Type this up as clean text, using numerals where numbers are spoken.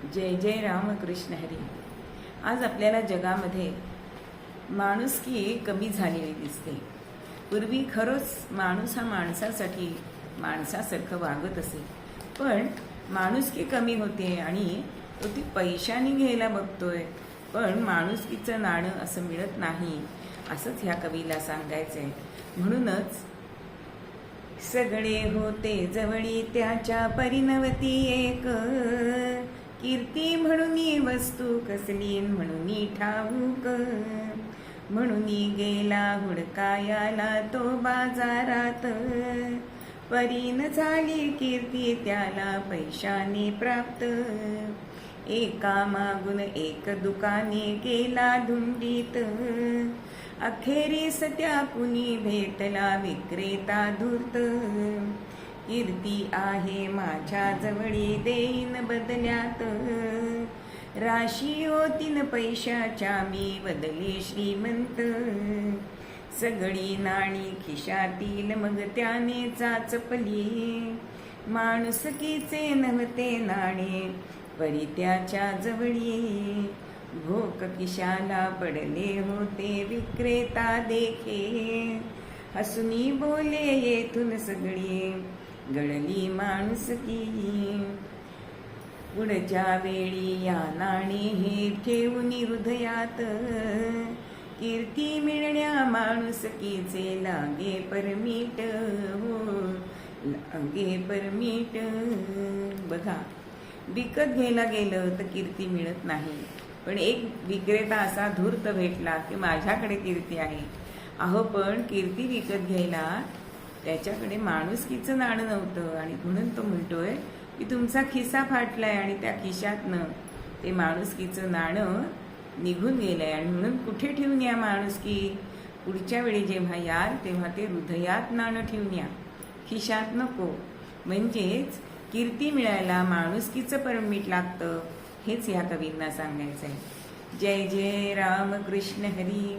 जय जय राम कृष्ण हरी। आज आपल्याला जगामध्ये माणुसकी कमी झालेली दिसते। पूर्वी खरंच माणूस हा माणसासाठी माणसासारखं वागत असे, पण माणुसकी कमी होते आणि तो ती पैशाने घ्यायला बघतोय, पण माणुसकीचं नाणं असं मिळत नाही, असंच ह्या कवीला सांगायचंय। म्हणूनच सगळे होते जवळी त्याच्या परिणवती एक, कीर्ती म्हणून वस्तू कसली म्हणून ठाऊक, म्हणून गेला हुडकायाला तो बाजारात, परीन झाली कीर्ती त्याला पैशाने प्राप्त, एका मागून एक दुकाने गेला धुंडीत, अखेरीस त्या कुणी भेटला विक्रेता धूर्त, कीर्ती आहे माझ्या जवळी देईन बदल्यात, राशी होतीन पैशाच्या मी बदले श्रीमंत, सगळी नाणी खिशातील मग त्याने चाचपली, माणुसकीचे नव्हते नाणे परी त्याच्या जवळी, भोक किशाला पडले होते विक्रेता देखे, हसुनी बोले येथून सगळी गळली माणुसकी, पुढच्या वेळी या नाणे हे ठेवून हृदयात, कीर्ती मिळण्या माणुसकीचे लागे परमीट, हो लागे परमीट। बघा, विकत घ्यायला गेलं तर कीर्ती मिळत नाही, पण एक विक्रेता असा धूर्त भेटला की माझ्याकडे कीर्ती आहे। अहो, पण कीर्ती विकत घ्यायला त्याच्याकडे माणुसकीचं नाणं नव्हतं, आणि म्हणून तो म्हणतोय की तुमचा खिसा फाटलाय आणि त्या खिशातनं ते माणुसकीचं नाणं निघून गेलंय, आणि म्हणून कुठे ठेवून या माणुसकी, पुढच्या वेळी जेव्हा याल तेव्हा ते हृदयात नाणं ठेवून या, खिशात नको। म्हणजेच कीर्ती मिळायला माणुसकीचं परमीट लागतं, हेच या कवींना सांगायचंय। जय जय राम कृष्ण हरी।